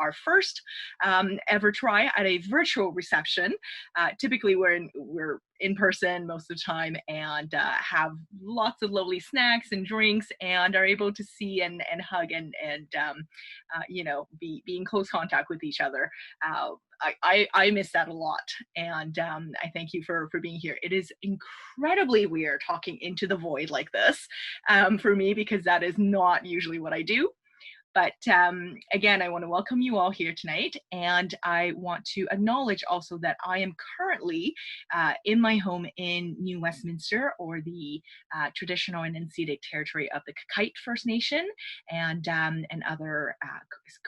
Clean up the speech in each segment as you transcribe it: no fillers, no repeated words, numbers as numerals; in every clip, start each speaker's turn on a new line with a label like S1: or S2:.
S1: our first ever try at a virtual reception. Typically we're in person most of the time, and have lots of lovely snacks and drinks, and are able to see and hug and be in close contact with each other. I miss that a lot, and I thank you for being here. It is incredibly weird talking into the void like this for me, because that is not usually what I do. But again, I want to welcome you all here tonight, and I want to acknowledge also that I am currently in my home in New Westminster, or the traditional and unceded territory of the Kakite First Nation, and other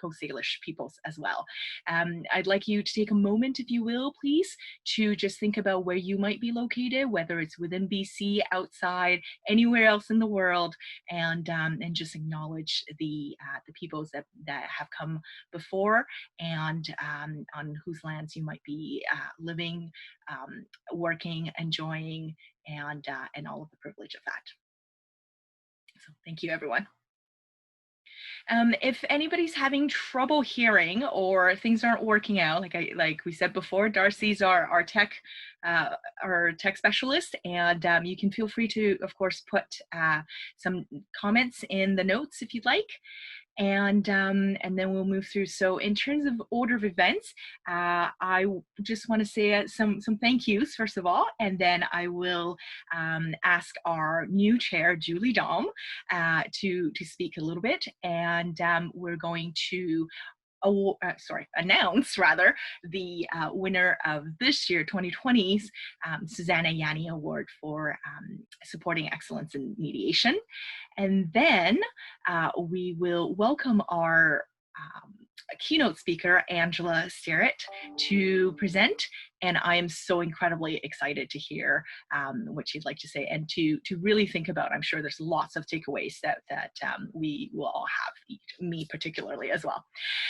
S1: Coast Salish peoples as well. I'd like you to take a moment, if you will, please, to just think about where you might be located, whether it's within BC, outside, anywhere else in the world, and just acknowledge the peoples that have come before, and on whose lands you might be living, working, enjoying, and all of the privilege of that. So thank you, everyone. If anybody's having trouble hearing, or things aren't working out, like we said before, Darcy's our tech specialist, and you can feel free to, of course, put some comments in the notes if you'd like. And then we'll move through. So in terms of order of events, I just want to say some thank yous first of all, and then I will ask our new chair, Julie Daum, to speak a little bit, and we're going to announce the winner of this year 2020's Susanna Jani Award for supporting excellence in mediation. And then we will welcome our keynote speaker, Angela Sterritt, to present. And I am so incredibly excited to hear what she'd like to say, and to really think about. I'm sure there's lots of takeaways that we will all have, me particularly as well.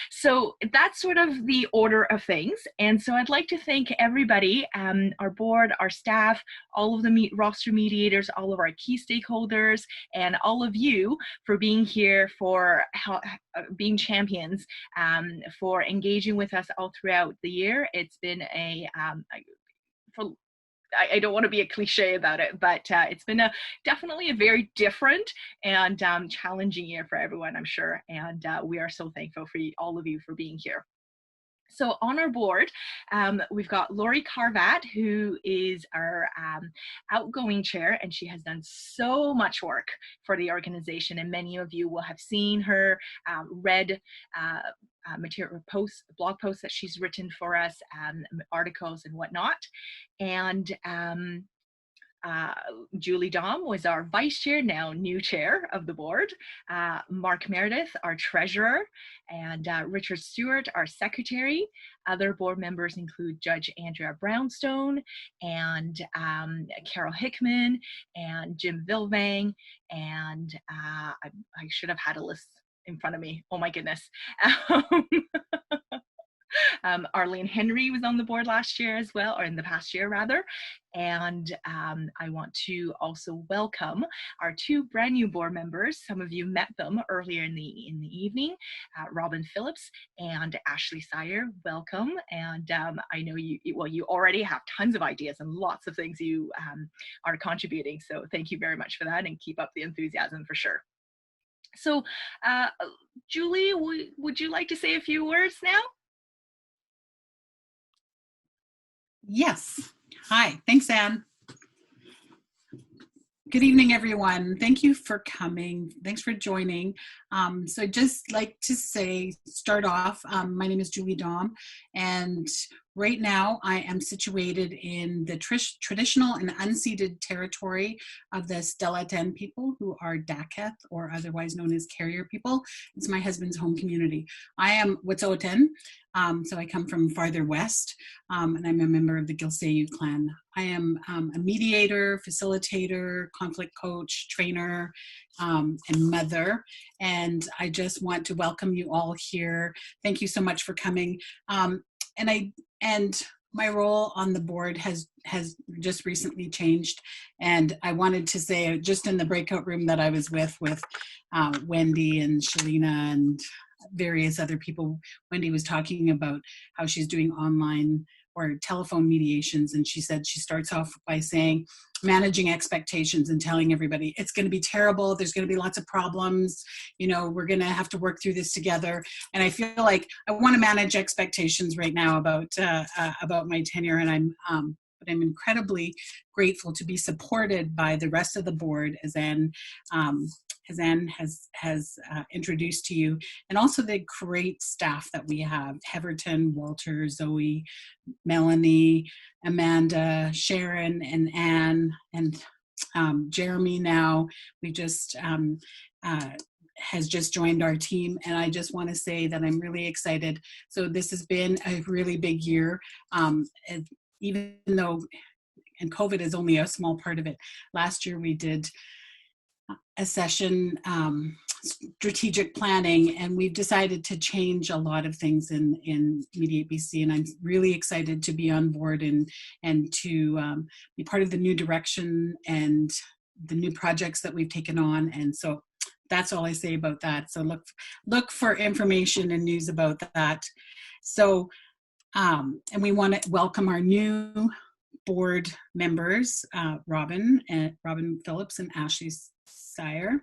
S1: So that's sort of the order of things. And so I'd like to thank everybody, our board, our staff, all of the roster mediators, all of our key stakeholders, and all of you for being here, for being champions, for engaging with us all throughout the year. It's been I don't want to be a cliche about it, but it's been definitely a very different and challenging year for everyone, I'm sure. And we are so thankful for all of you for being here. So on our board, we've got Lori Carvat, who is our outgoing chair, and she has done so much work for the organization, and many of you will have seen her read material blog posts that she's written for us, articles and whatnot. And Julie Daum was our vice chair, now new chair of the board. Mark Meredith, our treasurer, and Richard Stewart, our secretary. Other board members include Judge Andrea Brownstone, and Carol Hickman, and Jim Vilvang, and I should have had a list in front of me. Oh my goodness. Arlene Henry was on the board last year as well, or in the past year rather. And I want to also welcome our two brand new board members. Some of you met them earlier in the evening, Robin Phillips and Ashley Sire. Welcome. And I know you already have tons of ideas and lots of things you are contributing. So thank you very much for that, and keep up the enthusiasm for sure. So Julie, would you like to say a few words now?
S2: Yes. Hi. Thanks, Anne. Good evening, everyone. Thank you for coming. Thanks for joining. So I'd just like to start off, my name is Julie Daum, and right now I am situated in the traditional and unceded territory of the Sterritt people, who are Daketh, or otherwise known as carrier people. It's my husband's home community. I am Wet'suwet'en, so I come from farther west, and I'm a member of the Gilsayud clan. I am a mediator, facilitator, conflict coach, trainer, and mother, and I just want to welcome you all here. Thank you so much for coming. And my role on the board has just recently changed, and I wanted to say, just in the breakout room that I was with Wendy and Shalina and various other people. Wendy was talking about how she's doing online or telephone mediations, and she said she starts off by saying, managing expectations and telling everybody it's going to be terrible, there's going to be lots of problems, you know, we're going to have to work through this together. And I feel like I want to manage expectations right now about my tenure, and but I'm incredibly grateful to be supported by the rest of the board, as Anne has introduced to you, and also the great staff that we have: Heverton, Walter, Zoe, Melanie, Amanda, Sharon, and Anne, and Jeremy now. We just has just joined our team, and I just want to say that I'm really excited. So this has been a really big year, even though, and COVID is only a small part of it. Last year we did a session, strategic planning, and we've decided to change a lot of things in Mediate BC, and I'm really excited to be on board and to be part of the new direction and the new projects that we've taken on. And so that's all I say about that. So look for information and news about that. So and we want to welcome our new board members, Robin Phillips and Ashley Sire.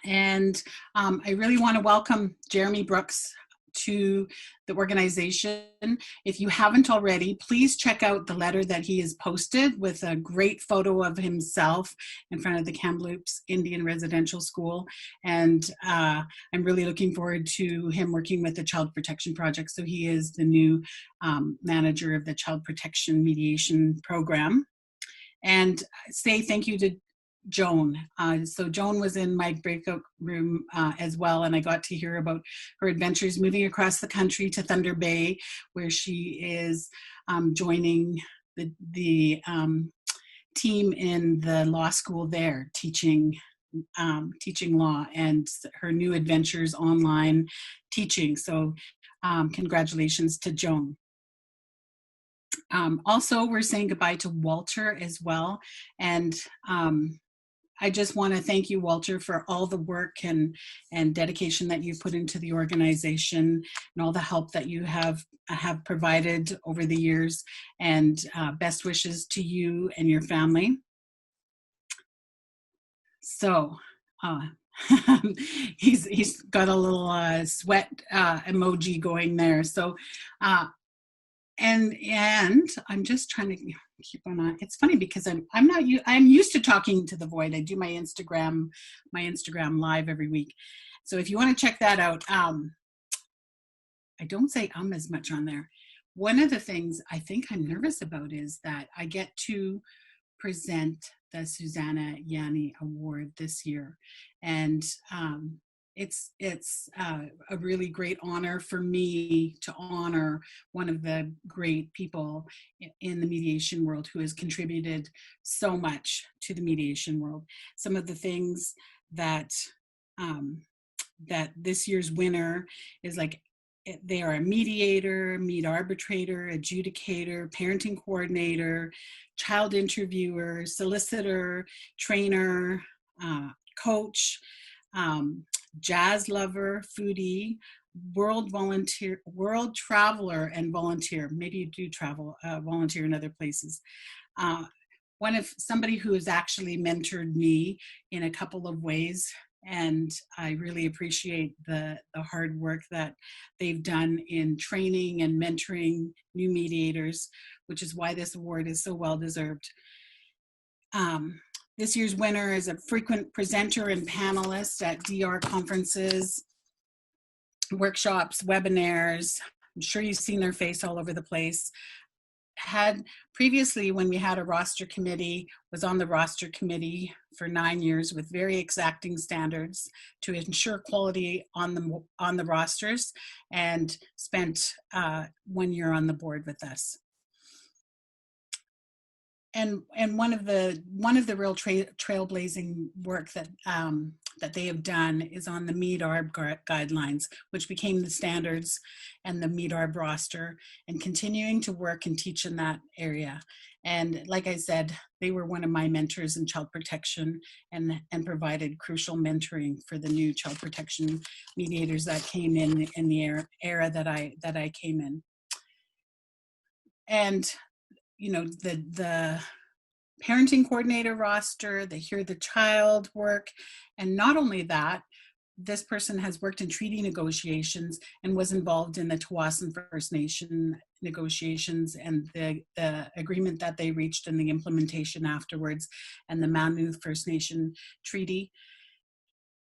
S2: And I really want to welcome Jeremy Brooks to the organization. If you haven't already, please check out the letter that he has posted with a great photo of himself in front of the Kamloops Indian Residential School. And I'm really looking forward to him working with the Child Protection Project. So he is the new manager of the Child Protection Mediation Program. And say thank you to Joan. So Joan was in my breakout room as well, and I got to hear about her adventures moving across the country to Thunder Bay, where she is joining the team in the law school there, teaching law, and her new adventures online teaching. So congratulations to Joan. Also, we're saying goodbye to Walter as well, and I just want to thank you, Walter, for all the work and dedication that you've put into the organization and all the help that you have provided over the years, and best wishes to you and your family. So he's got a little sweat emoji going there. So and I'm just trying to keep on. It's funny because I'm used to talking to the void. I do my Instagram live every week. So if you want to check that out, I don't say as much on there. One of the things I think I'm nervous about is that I get to present the Susanna Jani Award this year, and it's a really great honor for me to honor one of the great people in the mediation world who has contributed so much to the mediation world. Some of the things that that this year's winner is, like, they are a mediator, meet arbitrator, adjudicator, parenting coordinator, child interviewer, solicitor, trainer, coach, jazz lover, foodie, world traveler, and volunteer. Maybe you do travel, volunteer in other places. Somebody who has actually mentored me in a couple of ways, and I really appreciate the hard work that they've done in training and mentoring new mediators, which is why this award is so well deserved. This year's winner is a frequent presenter and panelist at DR conferences, workshops, webinars. I'm sure you've seen their face all over the place. Had previously, when we had a roster committee, was on the roster committee for 9 years with very exacting standards to ensure quality on the rosters, and spent 1 year on the board with us. one of the real trailblazing work that that they have done is on the MEAD-ARB guidelines, which became the standards and the MEAD-ARB roster, and continuing to work and teach in that area. And like I said, they were one of my mentors in child protection and provided crucial mentoring for the new child protection mediators that came in the era that I came in. And you know, the parenting coordinator roster, the Hear the Child work, and not only that, this person has worked in treaty negotiations and was involved in the Tawasin First Nation negotiations and the agreement that they reached and the implementation afterwards, and the Manuth First Nation treaty,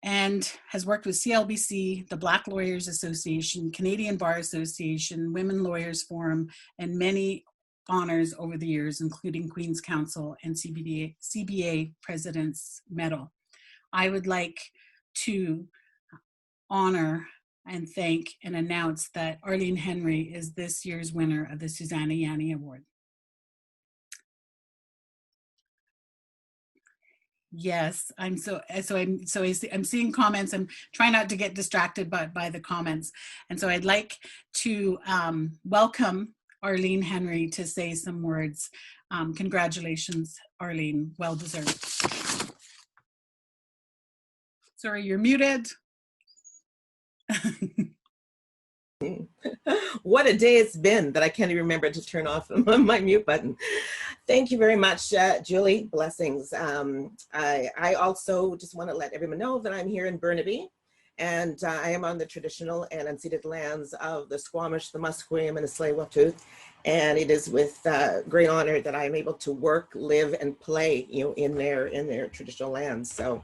S2: and has worked with CLBC, the Black Lawyers Association, Canadian Bar Association, Women Lawyers Forum, and many honors over the years, including Queen's Counsel and CBA President's Medal. I would like to honor and thank and announce that Arlene Henry is this year's winner of the Susanna Jani Award. Yes, I'm seeing comments. I'm trying not to get distracted by the comments. And so I'd like to welcome Arlene Henry to say some words. Congratulations, Arlene, well deserved. Sorry, you're muted.
S3: What a day it's been that I can't even remember to turn off my mute button. Thank you very much, Julie. Blessings. I also just want to let everyone know that I'm here in Burnaby, and I am on the traditional and unceded lands of the Squamish, the Musqueam, and the Tsleil-Waututh. And it is with great honor that I'm able to work, live, and play, you know, in their traditional lands. So,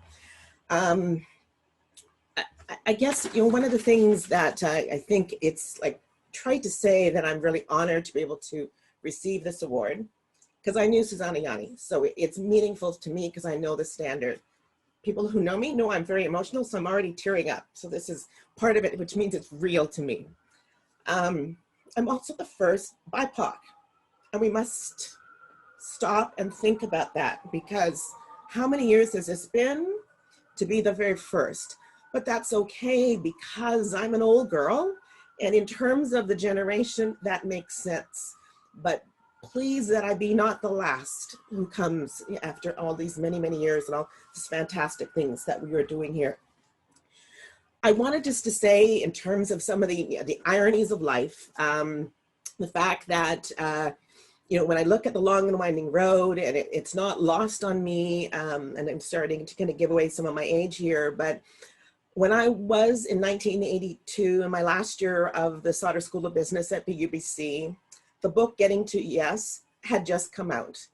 S3: I guess, you know, one of the things that I think it's like tried to say that I'm really honored to be able to receive this award, because I knew Susanna Jani. So it's meaningful to me because I know the standard. People who know me know I'm very emotional, so I'm already tearing up. So this is part of it, which means it's real to me. I'm also the first BIPOC, and we must stop and think about that, because how many years has this been to be the very first? But that's okay, because I'm an old girl, and in terms of the generation, that makes sense. But please, that I be not the last who comes after all these many, many years and all these fantastic things that we are doing here. I wanted just to say, in terms of some of the ironies of life, the fact that, you know, when I look at the long and winding road, and it's not lost on me, and I'm starting to kind of give away some of my age here, but when I was in 1982, in my last year of the Sauder School of Business at BUBC, the book Getting to Yes had just come out.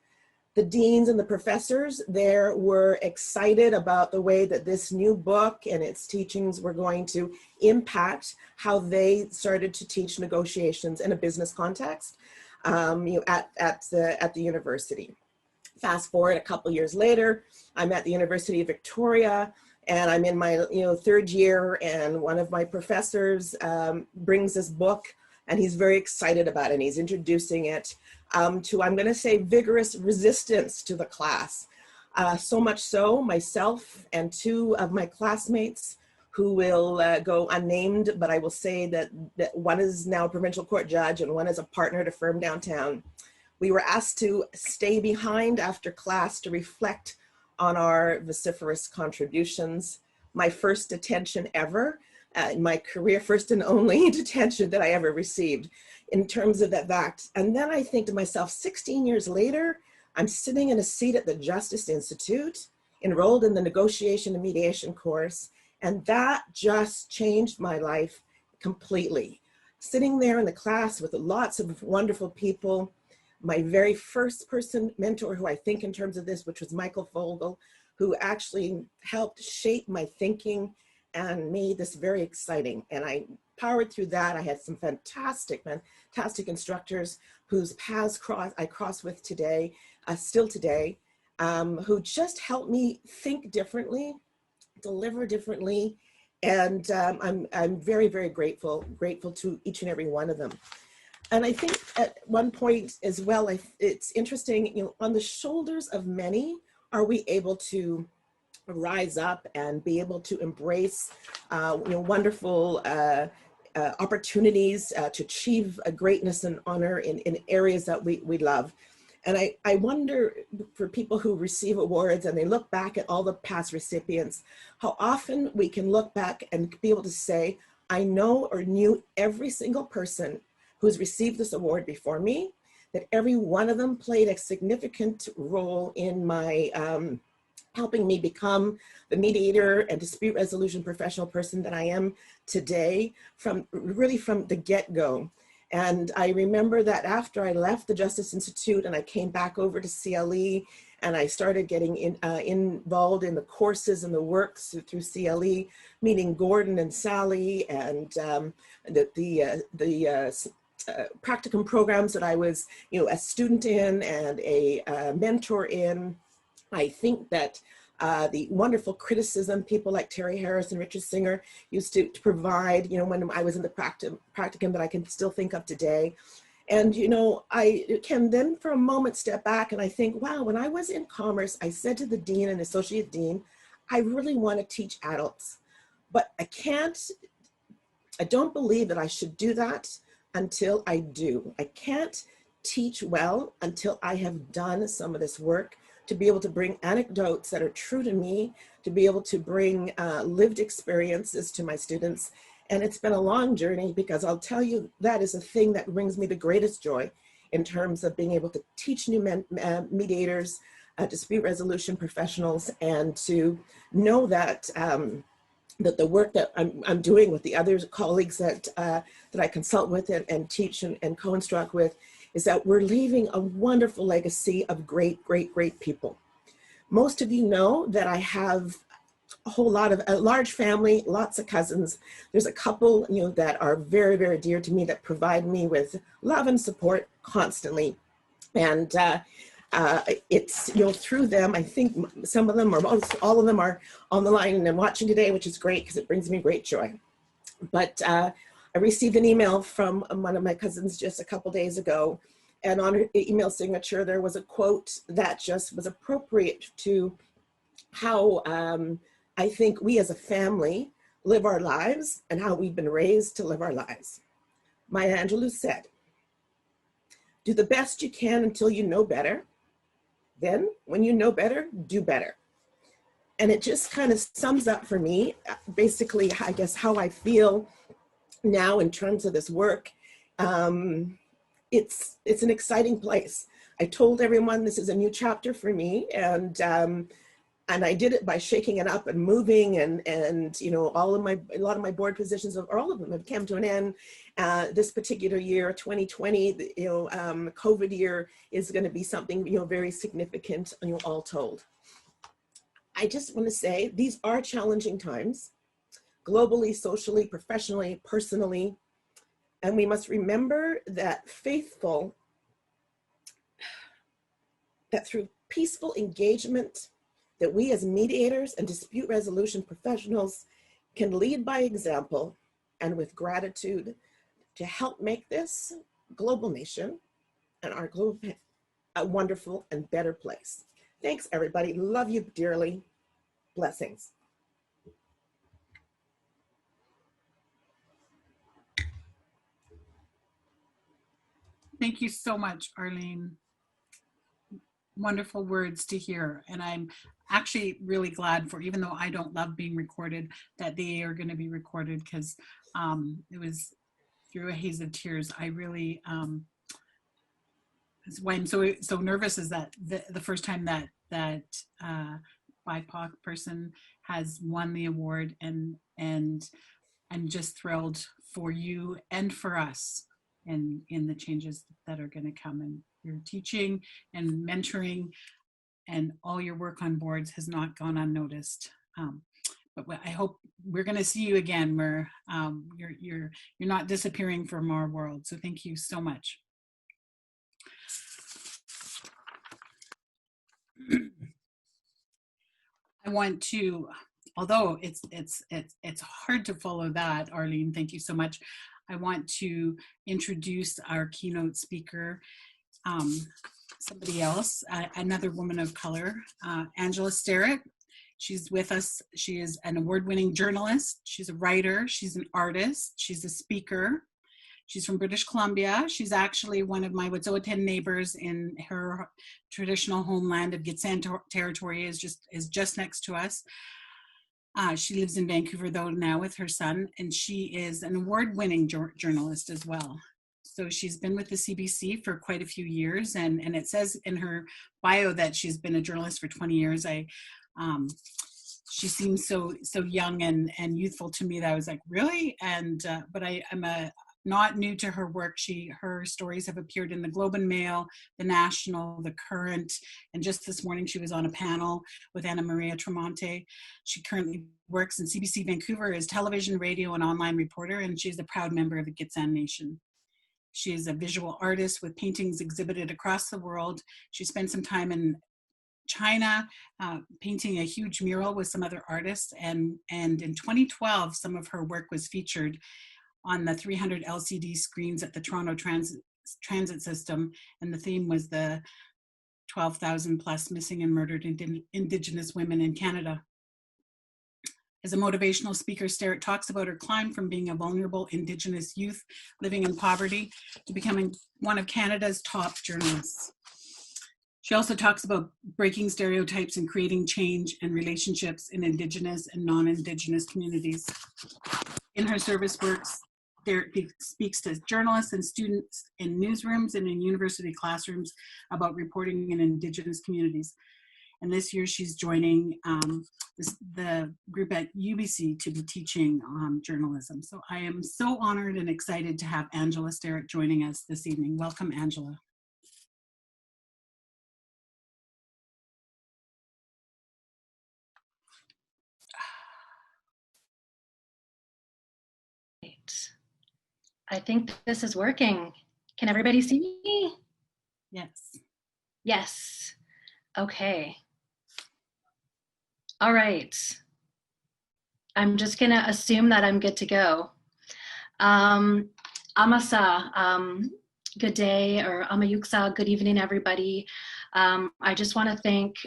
S3: The deans and the professors there were excited about the way that this new book and its teachings were going to impact how they started to teach negotiations in a business context, you know, at the university. Fast forward a couple years later, I'm at the University of Victoria, and I'm in my third year, and one of my professors brings this book, and he's very excited about it, and he's introducing it to, I'm going to say, vigorous resistance to the class. So much so, myself and two of my classmates, who will go unnamed, but I will say that one is now a provincial court judge and one is a partner at a firm downtown. We were asked to stay behind after class to reflect on our vociferous contributions. My first detention ever, in my career, first and only detention that I ever received in terms of that fact. And then I think to myself, 16 years later, I'm sitting in a seat at the Justice Institute, enrolled in the negotiation and mediation course, and that just changed my life completely. Sitting there in the class with lots of wonderful people, my very first person mentor who I think in terms of this, which was Michael Fogel, who actually helped shape my thinking and made this very exciting. And I powered through that. I had some fantastic instructors whose paths I cross with today, still today, who just helped me think differently, deliver differently. And I'm very, very grateful to each and every one of them. And I think at one point as well, it's interesting, you know, on the shoulders of many, are we able to rise up and be able to embrace, you know, wonderful opportunities to achieve a greatness and honor in areas that we love. And I wonder, for people who receive awards and they look back at all the past recipients, how often we can look back and be able to say, I know or knew every single person who's received this award before me, that every one of them played a significant role in my helping me become the mediator and dispute resolution professional person that I am today, from the get-go. And I remember that after I left the Justice Institute and I came back over to CLE, and I started getting involved in the courses and the works through CLE, meeting Gordon and Sally, and the practicum programs that I was, you know, a student in and a mentor in. I think that the wonderful criticism people like Terry Harris and Richard Singer used to provide, you know, when I was in the practicum, that I can still think of today. And, you know, I can then for a moment step back and I think, wow, when I was in commerce, I said to the dean and associate dean, I really want to teach adults, but I don't believe that I should do that until I do. I can't teach well until I have done some of this work, to be able to bring anecdotes that are true to me, to be able to bring lived experiences to my students. And it's been a long journey, because I'll tell you, that is a thing that brings me the greatest joy in terms of being able to teach new mediators, dispute resolution professionals, and to know that that the work that I'm doing with the other colleagues that I consult with and teach and co-instruct with, is that we're leaving a wonderful legacy of great people. Most of you know that I have a large family, lots of cousins. There's a couple, you know, that are very dear to me, that provide me with love and support constantly. And it's, you know, through them, I think some of them, or most all of them, are on the line and watching today, which is great because it brings me great joy. But I received an email from one of my cousins just a couple days ago, and on her email signature, there was a quote that just was appropriate to how I think we as a family live our lives and how we've been raised to live our lives. Maya Angelou said, do the best you can until you know better. Then when you know better, do better. And it just kind of sums up for me, basically, I guess, how I feel now in terms of this work. It's an exciting place. I told everyone this is a new chapter for me, and I did it by shaking it up and moving, and you know, a lot of my board positions, or all of them, have come to an end. This particular year, 2020, you know, COVID year, is going to be something, you know, very significant, you know, all told. I just want to say these are challenging times, globally, socially, professionally, personally. And we must remember that that through peaceful engagement, that we as mediators and dispute resolution professionals can lead by example, and with gratitude, to help make this global nation and our global a wonderful and better place. Thanks, everybody. Love you dearly. Blessings.
S2: Thank you so much, Arlene. Wonderful words to hear. And I'm actually really glad for, even though I don't love being recorded, that they are going to be recorded, because it was through a haze of tears. I really, why I'm so nervous is that the first time that BIPOC person has won the award, and I'm just thrilled for you and for us in the changes that are going to come. And your teaching and mentoring and all your work on boards has not gone unnoticed. But I hope we're going to see you again, where you're not disappearing from our world. So thank you so much. I want to, although it's hard to follow that, Arlene, thank you so much. I want to introduce our keynote speaker, somebody else, another woman of color, Angela Sterritt. She's with us. She is an award-winning journalist. She's a writer. She's an artist. She's a speaker. She's from British Columbia. She's actually one of my Wet'suwet'en neighbors in her traditional homeland of Gitxsan territory, is just next to us. She lives in Vancouver though now with her son, and she is an award-winning journalist as well. So she's been with the CBC for quite a few years, and it says in her bio that she's been a journalist for 20 years. She seems so young and youthful to me that I was like, really? And but I'm not new to her work. Her stories have appeared in the Globe and Mail, the National, the Current, and just this morning she was on a panel with Anna Maria Tremonte. She currently works in CBC Vancouver as television, radio, and online reporter, and she's a proud member of the Gitxsan Nation. She is a visual artist with paintings exhibited across the world. She spent some time in China, painting a huge mural with some other artists, and in 2012, some of her work was featured on the 300 LCD screens at the Toronto Transit System, and the theme was the 12,000 plus missing and murdered Indigenous women in Canada. As a motivational speaker, Sterritt talks about her climb from being a vulnerable Indigenous youth living in poverty to becoming one of Canada's top journalists. She also talks about breaking stereotypes and creating change and relationships in Indigenous and non-Indigenous communities. In her service works, Sterritt speaks to journalists and students in newsrooms and in university classrooms about reporting in Indigenous communities. And this year she's joining the group at UBC to be teaching journalism. So I am so honored and excited to have Angela Sterritt joining us this evening. Welcome, Angela.
S4: I think this is working. Can everybody see me?
S2: Yes.
S4: Yes. Okay. All right. I'm just gonna assume that I'm good to go. Amasa, good day, or Amayuksa, good evening, everybody. I just want to thank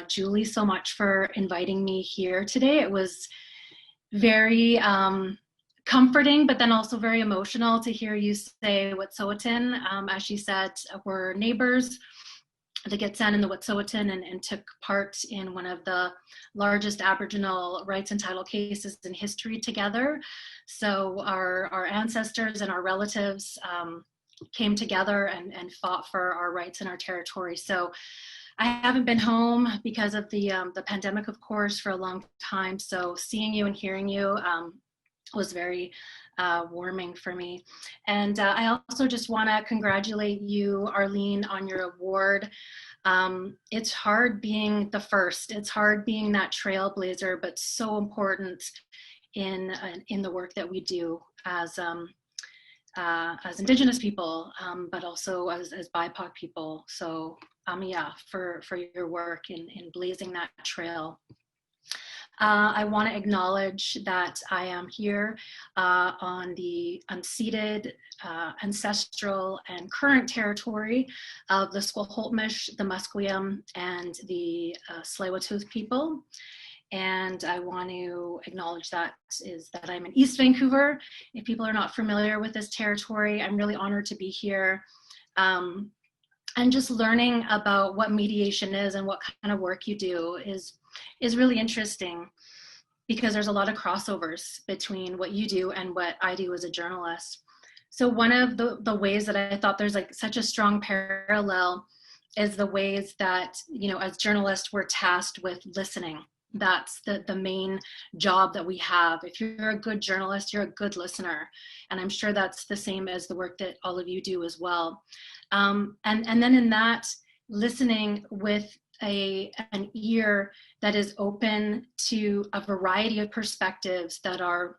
S4: Julie so much for inviting me here today. It was very comforting, but then also very emotional to hear you say Wet'suwet'en. As she said, we're neighbors, the Gitxsan and the Wet'suwet'en, and took part in one of the largest Aboriginal rights and title cases in history together. So our ancestors and our relatives came together and fought for our rights and our territory. So I haven't been home because of the pandemic, of course, for a long time. So seeing you and hearing you was very warming for me. And I also just want to congratulate you, Arlene, on your award. It's hard being the first. It's hard being that trailblazer, but so important in the work that we do as Indigenous people, but also as BIPOC people. So yeah, for your work in blazing that trail. I want to acknowledge that I am here on the unceded, ancestral, and current territory of the Squamish, the Musqueam, and the Tsleil-Waututh people. And I want to acknowledge that I'm in East Vancouver. If people are not familiar with this territory, I'm really honored to be here. And just learning about what mediation is and what kind of work you do is really interesting, because there's a lot of crossovers between what you do and what I do as a journalist. So one of the ways that I thought there's like such a strong parallel is the ways that, you know, as journalists, we're tasked with listening. That's the main job that we have. If you're a good journalist, you're a good listener. And I'm sure that's the same as the work that all of you do as well. And then in that, listening with an ear that is open to a variety of perspectives that are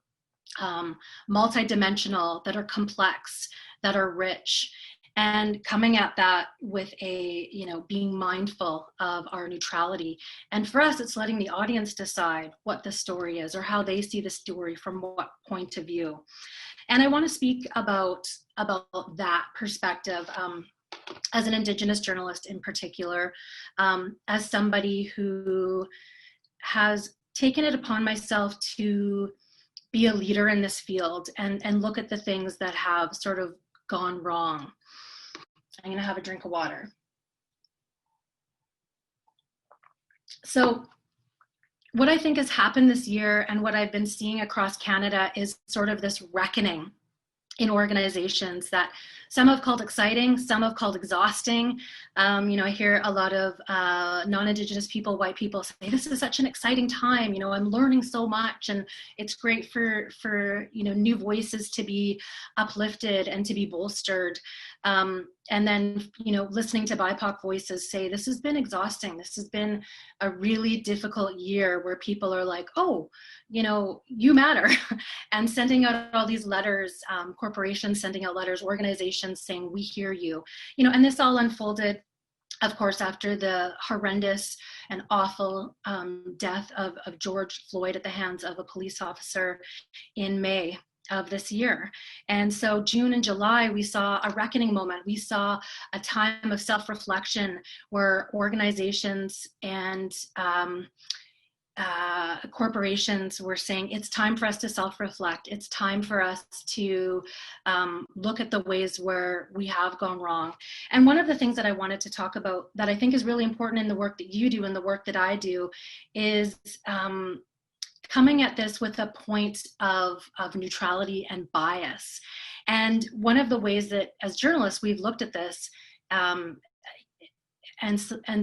S4: multidimensional, that are complex, that are rich. and coming at that with a, being mindful of our neutrality. And for us, it's letting the audience decide what the story is or how they see the story from what point of view. And I want to speak about that perspective as an Indigenous journalist in particular, as somebody who has taken it upon myself to be a leader in this field and look at the things that have sort of gone wrong. I'm going to have a drink of water. So what I think has happened this year and what I've been seeing across Canada is sort of this reckoning in organizations that some have called exciting, some have called exhausting. I hear a lot of non-Indigenous people, white people say, this is such an exciting time, I'm learning so much, and it's great for new voices to be uplifted and to be bolstered. And then, listening to BIPOC voices say, this has been exhausting. This has been a really difficult year where people are like, oh, you matter. And sending out all these letters, corporations sending out letters, organizations saying, we hear you. And this all unfolded, of course, after the horrendous and awful death of George Floyd at the hands of a police officer in May of this year. And so June and July, we saw a reckoning moment. We saw a time of self-reflection where organizations and corporations were saying, it's time for us to self-reflect. It's time for us to look at the ways where we have gone wrong. And one of the things that I wanted to talk about that I think is really important in the work that you do and the work that I do is coming at this with a point of neutrality and bias. And one of the ways that as journalists, we've looked at this and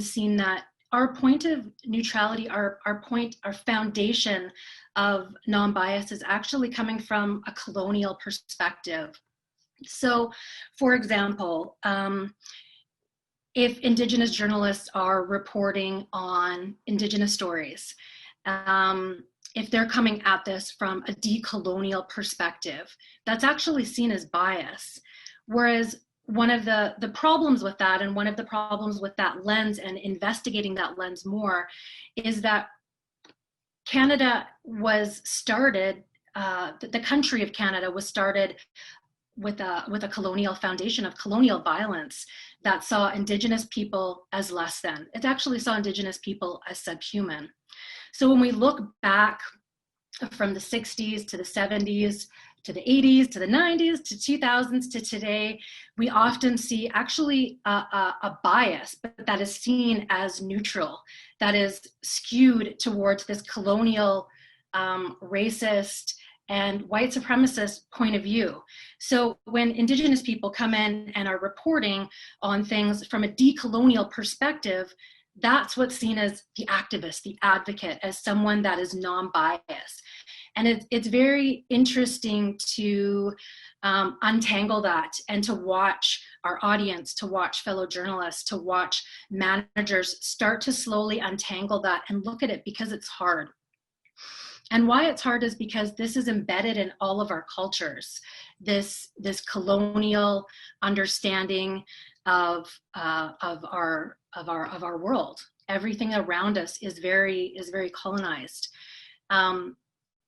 S4: seen that our point of neutrality, our foundation of non-bias is actually coming from a colonial perspective. So, for example, if Indigenous journalists are reporting on Indigenous stories, if they're coming at this from a decolonial perspective, that's actually seen as bias. Whereas one of the problems with that, and one of the problems with that lens and investigating that lens more, is that Canada was started, the country of Canada was started with a colonial foundation of colonial violence that saw Indigenous people as less than. It actually saw Indigenous people as subhuman. So when we look back from the 60s to the 70s, to the 80s, to the 90s, to 2000s, to today, we often see actually a bias, but that is seen as neutral, that is skewed towards this colonial, racist, and white supremacist point of view. So when Indigenous people come in and are reporting on things from a decolonial perspective, that's what's seen as the activist, the advocate, as someone that is non-biased. And it's very interesting to untangle that and to watch our audience, to watch fellow journalists, to watch managers start to slowly untangle that and look at it, because it's hard. And why it's hard is because this is embedded in all of our cultures, this colonial understanding of our world. Everything around us is very colonized.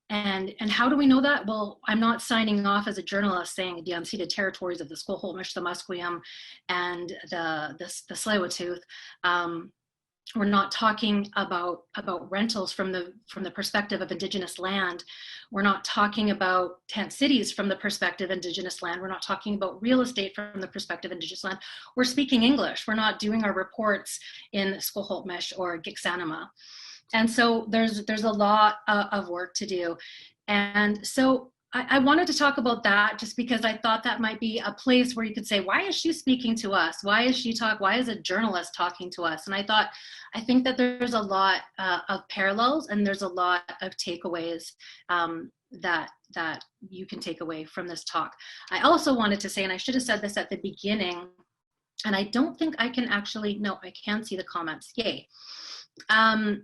S4: And how do we know that? Well, I'm not signing off as a journalist saying the unceded territories of the Squamish, the Musqueam, and the Tsleil-Waututh. We're not talking about rentals from the perspective of Indigenous land. We're not talking about tent cities from the perspective of Indigenous land. We're not talking about real estate from the perspective of Indigenous land. We're speaking English. We're not doing our reports in Squamish or Giksanima. And so there's a lot of work to do. And so I wanted to talk about that just because I thought that might be a place where you could say, why is she speaking to us? Why is a journalist talking to us? And I think that there's a lot of parallels, and there's a lot of takeaways that you can take away from this talk. I also wanted to say, and I should have said this at the beginning, and I don't think I can actually, no, I can see the comments, yay.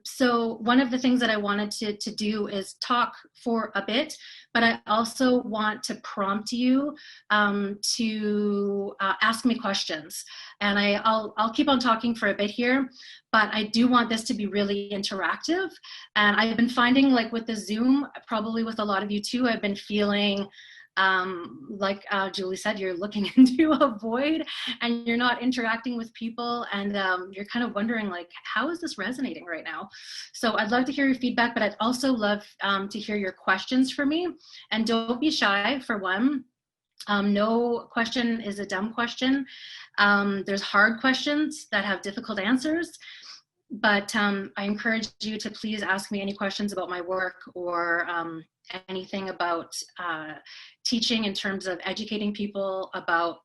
S4: So one of the things that I wanted to do is talk for a bit, but I also want to prompt you to ask me questions. And I'll keep on talking for a bit here, but I do want this to be really interactive. And I've been finding, like with the Zoom, probably with a lot of you too, I've been feeling like Julie said, you're looking into a void and you're not interacting with people, and you're kind of wondering, like, how is this resonating right now? So I'd love to hear your feedback, but I'd also love to hear your questions for me. And don't be shy, for one. No question is a dumb question. There's hard questions that have difficult answers, but I encourage you to please ask me any questions about my work, or anything about teaching in terms of educating people about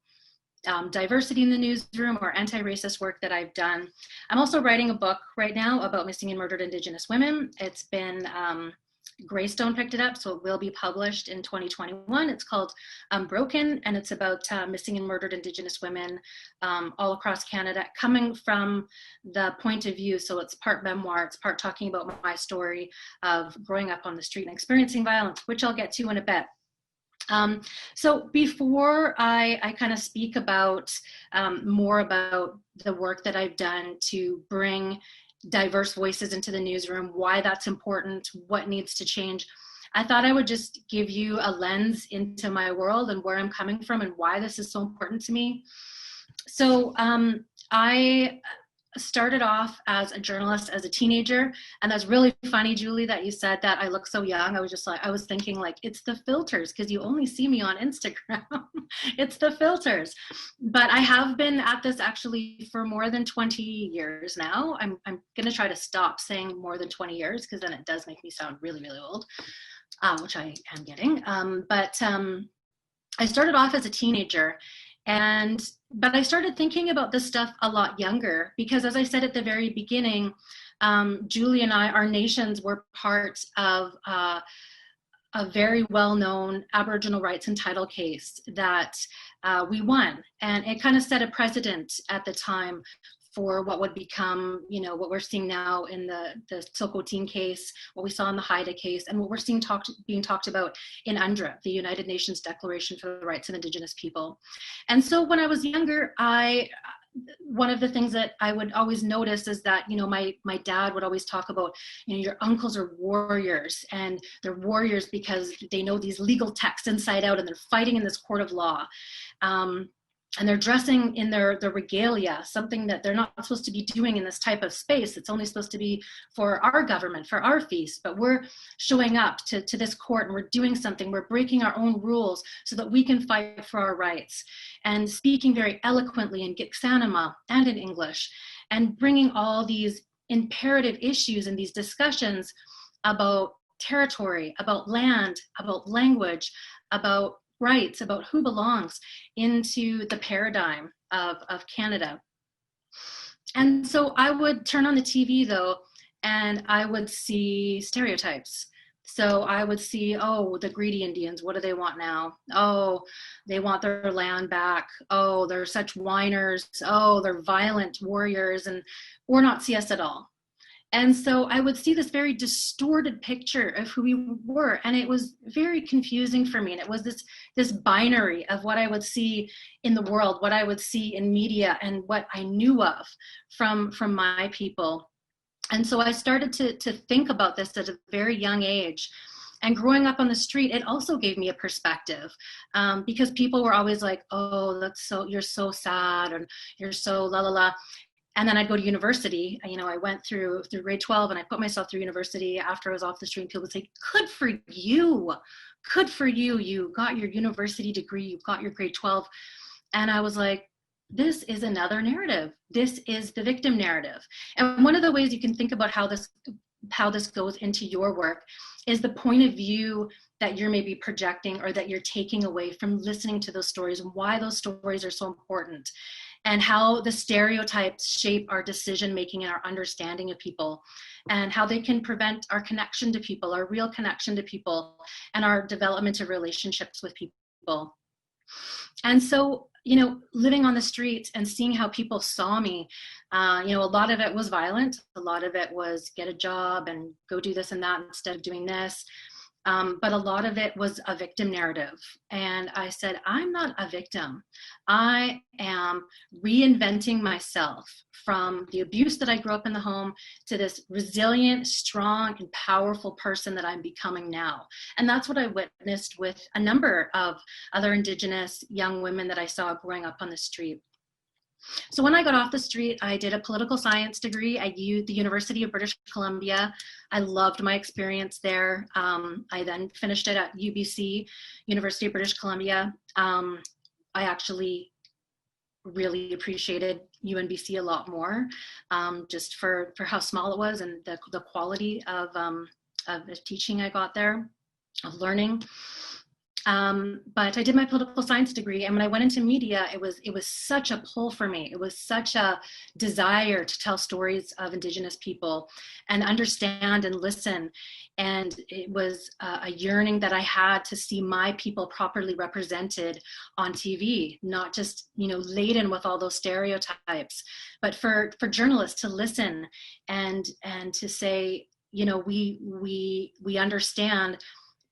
S4: diversity in the newsroom, or anti-racist work that I've done. I'm also writing a book right now about missing and murdered Indigenous women. It's been, Greystone picked it up, so it will be published in 2021. It's called Broken, and it's about missing and murdered Indigenous women all across Canada, coming from the point of view, so it's part memoir, it's part talking about my story of growing up on the street and experiencing violence, which I'll get to in a bit. So before I kind of speak about more about the work that I've done to bring diverse voices into the newsroom, why that's important, what needs to change, I thought I would just give you a lens into my world and where I'm coming from and why this is so important to me. So I started off as a journalist as a teenager, and that's really funny, Julie, that you said that I look so young. I was just like, I was thinking, like, it's the filters, because you only see me on Instagram. It's the filters. But I have been at this actually for more than 20 years now. I'm going to try to stop saying more than 20 years, because then it does make me sound really, really old, which I am getting. But I started off as a teenager, but I started thinking about this stuff a lot younger, because as I said at the very beginning, Julie and I, our nations were part of a very well-known Aboriginal rights and title case that we won. And it kind of set a precedent at the time for what would become, you know, what we're seeing now in the Sokoteen case, what we saw in the Haida case, and what we're seeing being talked about in UNDRIP, the United Nations Declaration for the Rights of Indigenous People. And so when I was younger, one of the things that I would always notice is that, you know, my dad would always talk about, you know, your uncles are warriors, and they're warriors because they know these legal texts inside out, and they're fighting in this court of law. And they're dressing in their regalia, something that they're not supposed to be doing in this type of space. It's only supposed to be for our government, for our feast, but we're showing up to this court, and we're doing something. We're breaking our own rules so that we can fight for our rights, and speaking very eloquently in Gitxsanima and in English, and bringing all these imperative issues and these discussions about territory, about land, about language, about rights, about who belongs into the paradigm of Canada. And so I would turn on the TV though, and I would see stereotypes. So I would see, oh, the greedy Indians, what do they want now? Oh, they want their land back. Oh, they're such whiners. Oh, they're violent warriors, or not see us at all. And so I would see this very distorted picture of who we were, and it was very confusing for me. And it was this binary of what I would see in the world, what I would see in media, and what I knew of from my people. And so I started to think about this at a very young age. And growing up on the street, it also gave me a perspective, because people were always like, oh, you're so sad, and you're so la la la. And then I'd go to university. You know, I went through grade 12, and I put myself through university after I was off the street, and people would say, good for you. Good for you. You got your university degree. You got your grade 12. And I was like, this is another narrative. This is the victim narrative. And one of the ways you can think about how this goes into your work is the point of view that you're maybe projecting, or that you're taking away from listening to those stories, and why those stories are so important, and how the stereotypes shape our decision-making and our understanding of people, and how they can prevent our connection to people, our real connection to people, and our development of relationships with people. And so you know, living on the streets and seeing how people saw me, you know, a lot of it was violent. A lot of it was get a job and go do this and that instead of doing this. But a lot of it was a victim narrative. And I said, I'm not a victim. I am reinventing myself from the abuse that I grew up in the home to this resilient, strong, and powerful person that I'm becoming now. And that's what I witnessed with a number of other Indigenous young women that I saw growing up on the street. So when I got off the street, I did a political science degree at the University of British Columbia. I loved my experience there. I then finished it at UBC, University of British Columbia. I actually really appreciated UNBC a lot more, just for how small it was and the quality of the teaching I got there, of learning. But I did my political science degree, and when I went into media, it was such a pull for me. It was such a desire to tell stories of Indigenous people and understand and listen. And it was a yearning that I had to see my people properly represented on TV, not just, you know, laden with all those stereotypes, but for journalists to listen and to say, you know, we understand,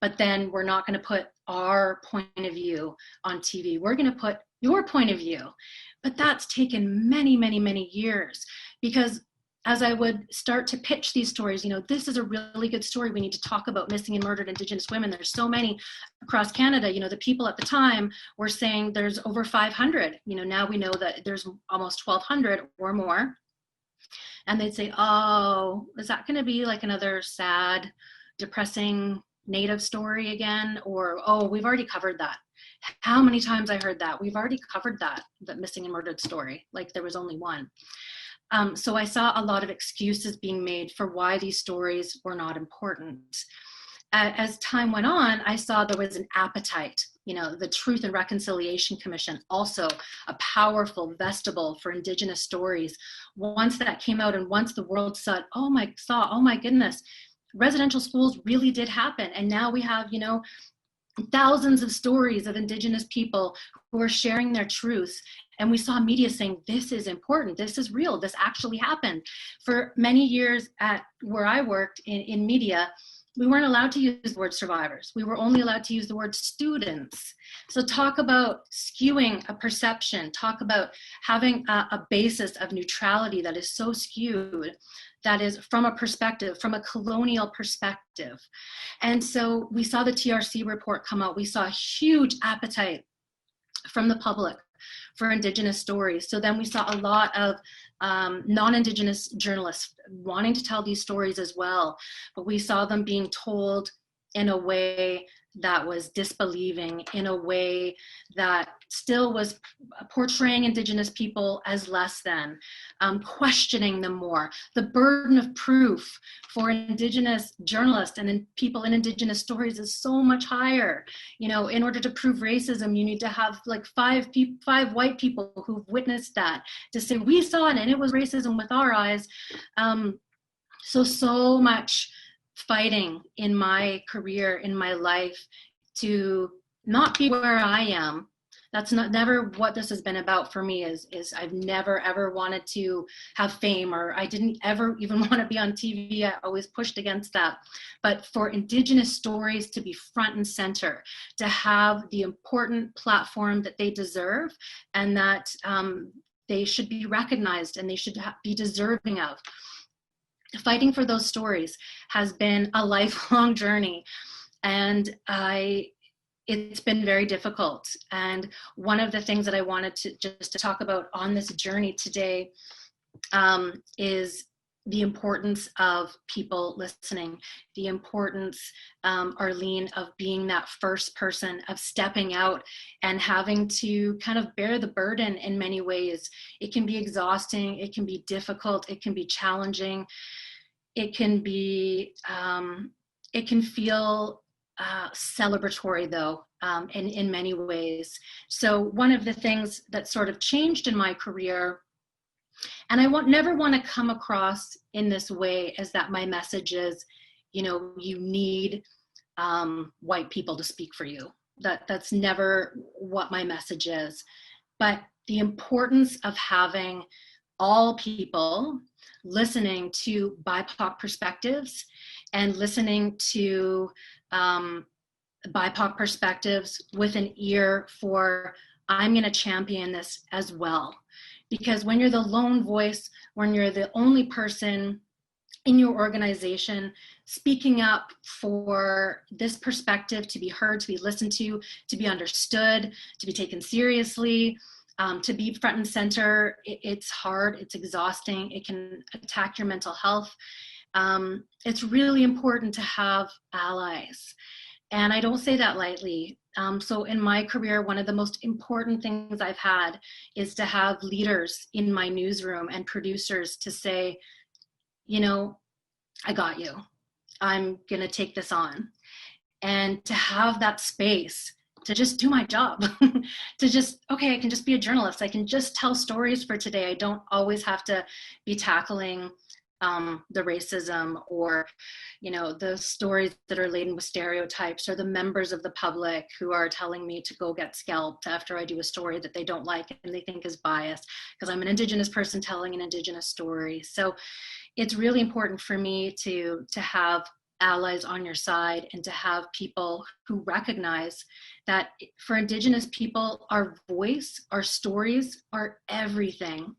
S4: but then we're not going to put our point of view on TV. We're going to put your point of view. But that's taken many, many, many years, because as I would start to pitch these stories, you know, this is a really good story. We need to talk about missing and murdered Indigenous women. There's so many across Canada. You know, the people at the time were saying there's over 500. You know, now we know that there's almost 1,200 or more. And they'd say, oh, is that going to be like another sad, depressing Native story again? Or, oh, we've already covered that. How many times I heard that? We've already covered that missing and murdered story, like there was only one. So I saw a lot of excuses being made for why these stories were not important. As time went on, I saw there was an appetite. You know, the Truth and Reconciliation Commission, also a powerful vestibule for Indigenous stories. Once that came out and once the world saw, oh my goodness, residential schools really did happen. And now we have, you know, thousands of stories of Indigenous people who are sharing their truths. And we saw media saying, this is important, this is real, this actually happened. For many years at where I worked in media, we weren't allowed to use the word survivors. We were only allowed to use the word students. So talk about skewing a perception, talk about having a basis of neutrality that is so skewed, that is from a perspective, from a colonial perspective. And so we saw the TRC report come out. We saw a huge appetite from the public for Indigenous stories. So then we saw a lot of non-Indigenous journalists wanting to tell these stories as well, but we saw them being told in a way that was disbelieving, in a way that still was portraying Indigenous people as less than, questioning them more. The burden of proof for Indigenous journalists and people in Indigenous stories is so much higher. You know, in order to prove racism, you need to have like five white people who've witnessed that to say, we saw it and it was racism with our eyes. So much fighting in my career, in my life, to not be where I am. That's never what this has been about for me. Is I've never ever wanted to have fame, or I didn't ever even want to be on TV. I always pushed against that. But for Indigenous stories to be front and center, to have the important platform that they deserve, and that they should be recognized and they should be deserving of. Fighting for those stories has been a lifelong journey, and it's been very difficult. And one of the things that I wanted to talk about on this journey today is the importance of people listening, the importance, Arlene, of being that first person, of stepping out and having to kind of bear the burden in many ways. It can be exhausting, it can be difficult, it can be challenging. It can be, it can feel celebratory though, in many ways. So one of the things that sort of changed in my career, and I never want to come across in this way as that my message is, you know, you need white people to speak for you. That's never what my message is. but the importance of having all people listening to BIPOC perspectives and listening to BIPOC perspectives with an ear for, I'm going to champion this as well. Because when you're the lone voice, when you're the only person in your organization speaking up for this perspective to be heard, to be listened to be understood, to be taken seriously, to be front and center, it's hard, it's exhausting, it can attack your mental health. It's really important to have allies. And I don't say that lightly. So in my career, one of the most important things I've had is to have leaders in my newsroom and producers to say, you know, I got you. I'm gonna take this on. And to have that space to just do my job, to just, okay, I can just be a journalist. I can just tell stories for today. I don't always have to be tackling the racism or, you know, the stories that are laden with stereotypes, or the members of the public who are telling me to go get scalped after I do a story that they don't like and they think is biased because I'm an Indigenous person telling an Indigenous story. So it's really important for me to have allies on your side and to have people who recognize that for Indigenous people, our voice, our stories are everything.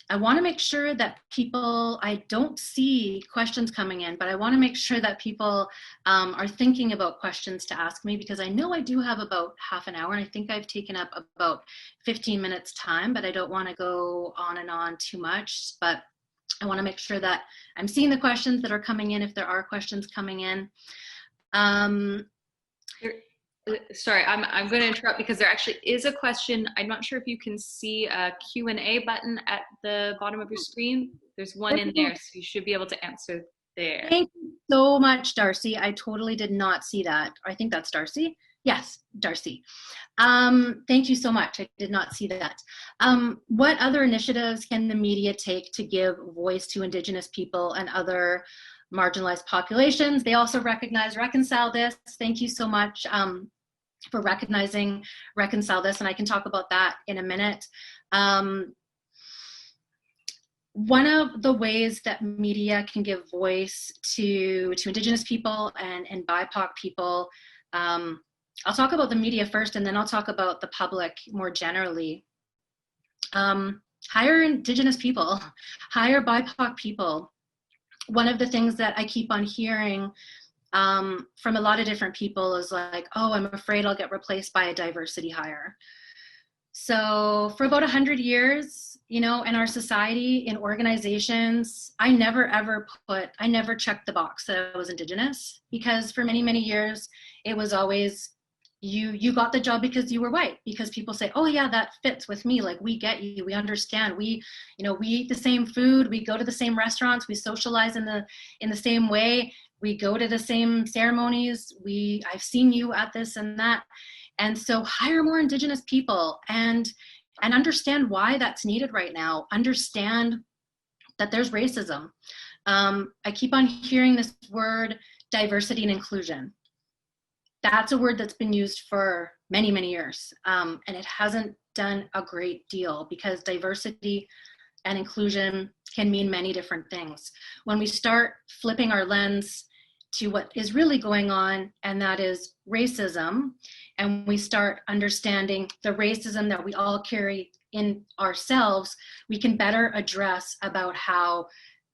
S4: I want to make sure that people, I don't see questions coming in, but I want to make sure that people are thinking about questions to ask me, because I know I do have about half an hour, and I think I've taken up about 15 minutes time, but I don't want to go on and on too much. But I want to make sure that I'm seeing the questions that are coming in, if there are questions coming in.
S5: Sorry, I'm going to interrupt because there actually is a question. I'm not sure if you can see a Q&A button at the bottom of your screen. There's one in there, so you should be able to answer there.
S4: Thank you so much, Darcy. I totally did not see that. I think that's Darcy. Yes, Darcy. Thank you so much. I did not see that. What other initiatives can the media take to give voice to Indigenous people and other marginalized populations? They also reconcile this. Thank you so much for recognizing reconcile this, and I can talk about that in a minute. One of the ways that media can give voice to Indigenous people and BIPOC people, I'll talk about the media first, and then I'll talk about the public more generally. Hire Indigenous people, hire BIPOC people. One of the things that I keep on hearing from a lot of different people is like, oh, I'm afraid I'll get replaced by a diversity hire. So for about 100 years, you know, in our society, in organizations, I never checked the box that I was Indigenous, because for many, many years, it was always, you got the job because you were white, because people say, oh yeah, that fits with me. Like, we get you, we understand. We eat the same food, we go to the same restaurants, we socialize in the same way, we go to the same ceremonies, I've seen you at this and that. And so hire more Indigenous people and understand why that's needed right now. Understand that there's racism. I keep on hearing this word, diversity and inclusion. That's a word that's been used for many, many years. And it hasn't done a great deal, because diversity and inclusion can mean many different things. When we start flipping our lens to what is really going on, and that is racism, and we start understanding the racism that we all carry in ourselves, we can better address about how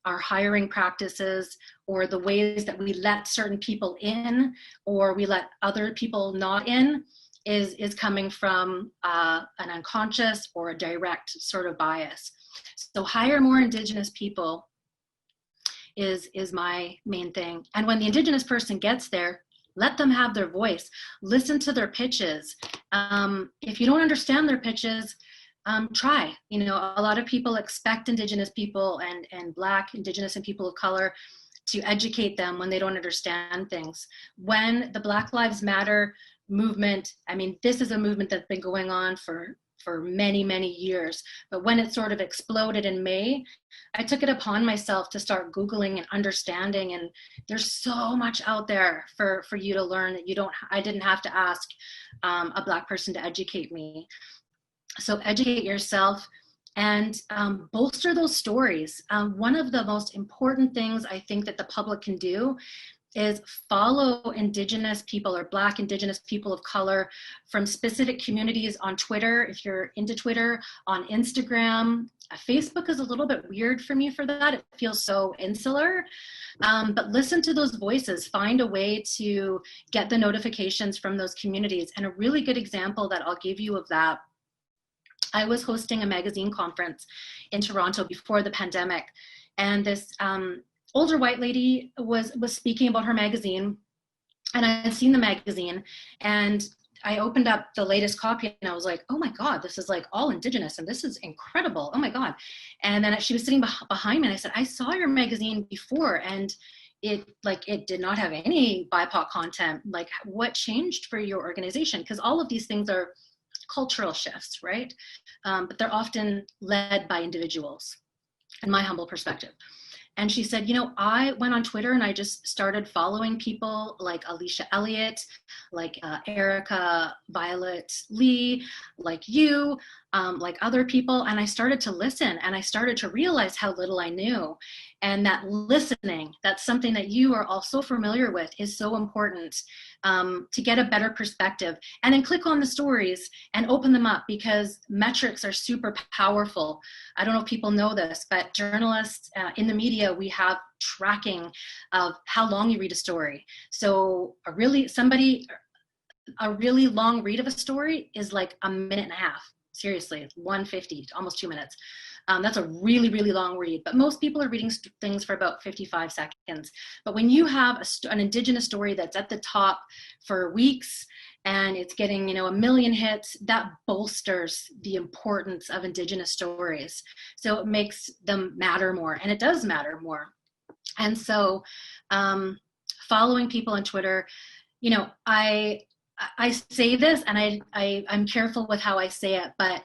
S4: our hiring practices, or the ways that we let certain people in or we let other people not in, is coming from an unconscious or a direct sort of bias. So hire more Indigenous people is my main thing. And when the Indigenous person gets there, let them have their voice. Listen to their pitches. If you don't understand their pitches, try. You know, a lot of people expect Indigenous people and Black, Indigenous, and people of color to educate them when they don't understand things. When the Black Lives Matter movement, I mean, this is a movement that's been going on for many, many years. But when it sort of exploded in May, I took it upon myself to start Googling and understanding. And there's so much out there for you to learn that I didn't have to ask a Black person to educate me. So educate yourself and bolster those stories. One of the most important things I think that the public can do is follow Indigenous people or Black Indigenous people of color from specific communities on Twitter, if you're into Twitter, on Instagram. Facebook is a little bit weird for me for that. It feels so insular, but listen to those voices, find a way to get the notifications from those communities. And a really good example that I'll give you of that, I was hosting a magazine conference in Toronto before the pandemic, and this older white lady was speaking about her magazine, and I had seen the magazine, and I opened up the latest copy and I was like, oh my God, this is like all Indigenous and this is incredible. Oh my God. And then she was sitting behind me and I said, I saw your magazine before and it did not have any BIPOC content. Like, what changed for your organization? Because all of these things are cultural shifts, right? But they're often led by individuals, in my humble perspective. And she said, I went on Twitter and I just started following people like Alicia Elliott, like Erica Violet Lee, like you, like other people. And I started to listen and I started to realize how little I knew. And that listening, that's something that you are also familiar with, is so important to get a better perspective. And then click on the stories and open them up, because metrics are super powerful. I don't know if people know this, but journalists in the media, we have tracking of how long you read a story. So a really long read of a story is like a minute and a half. Seriously, it's 150, almost 2 minutes. That's a really, really long read, but most people are reading things for about 55 seconds. But when you have an Indigenous story that's at the top for weeks and it's getting, 1 million hits, that bolsters the importance of Indigenous stories. So it makes them matter more, and it does matter more. And so following people on Twitter, I say this and I'm careful with how I say it, but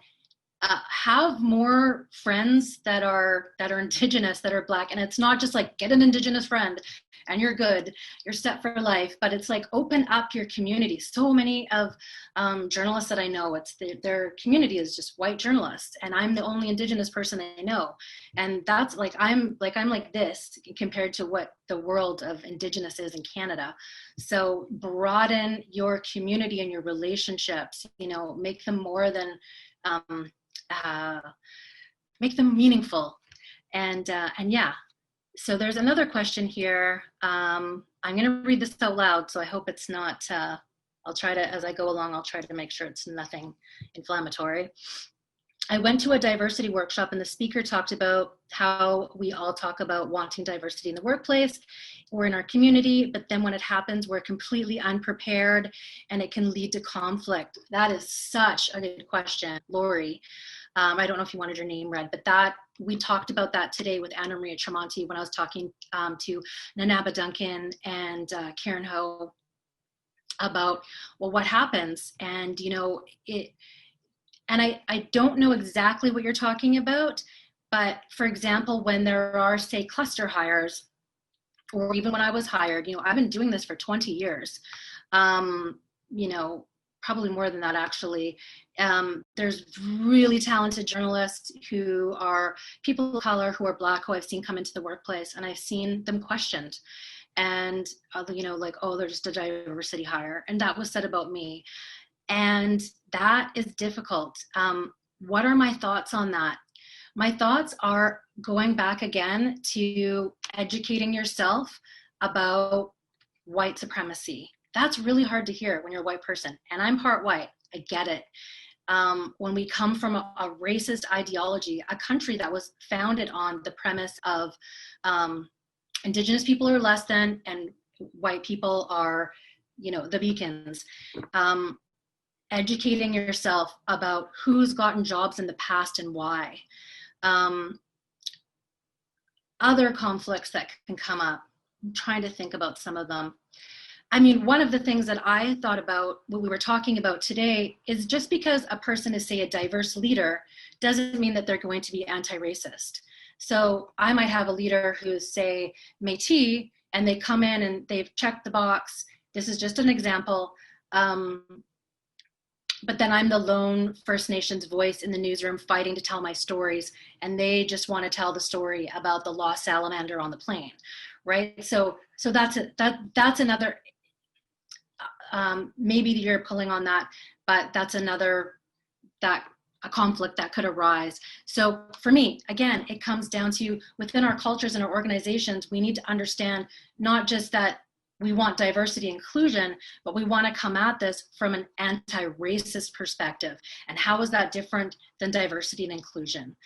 S4: have more friends that are Indigenous, that are Black. And it's not just like get an Indigenous friend and you're good, you're set for life, but it's like open up your community. So many of journalists that I know, their community is just white journalists, and I'm the only Indigenous person they know. And that's I'm like this compared to what the world of Indigenous is in Canada. So broaden your community and your relationships, make them more than make them meaningful. And yeah, so there's another question here. I'm going to read this out loud, so I hope it's not, I'll try to, as I go along, I'll try to make sure it's nothing inflammatory. I went to a diversity workshop and the speaker talked about how we all talk about wanting diversity in the workplace or in our community, but then when it happens, we're completely unprepared and it can lead to conflict. That is such a good question, Lori. I don't know if you wanted your name read, but we talked about that today with Anna Maria Tremonti when I was talking to Nanaba Duncan and Karen Ho about, well, what happens? And, and I don't know exactly what you're talking about, but for example, when there are, say, cluster hires, or even when I was hired, I've been doing this for 20 years, probably more than that actually. There's really talented journalists who are people of color, who are Black, who I've seen come into the workplace, and I've seen them questioned. And, they're just a diversity hire. And that was said about me. And that is difficult. What are my thoughts on that? My thoughts are going back again to educating yourself about white supremacy. That's really hard to hear when you're a white person. And I'm part white. I get it. When we come from a racist ideology, a country that was founded on the premise of Indigenous people are less than and white people are, the beacons. Educating yourself about who's gotten jobs in the past and why. Other conflicts that can come up. I'm trying to think about some of them. I mean, one of the things that I thought about what we were talking about today is just because a person is, say, a diverse leader doesn't mean that they're going to be anti-racist. So I might have a leader who's, say, Métis, and they come in and they've checked the box. This is just an example. But then I'm the lone First Nations voice in the newsroom fighting to tell my stories, and they just want to tell the story about the lost salamander on the plane, right? So that's another, maybe you're pulling on that, but that's another, a conflict that could arise. So for me, again, it comes down to within our cultures and our organizations, we need to understand not just that we want diversity and inclusion, but we want to come at this from an anti-racist perspective. And how is that different than diversity and inclusion?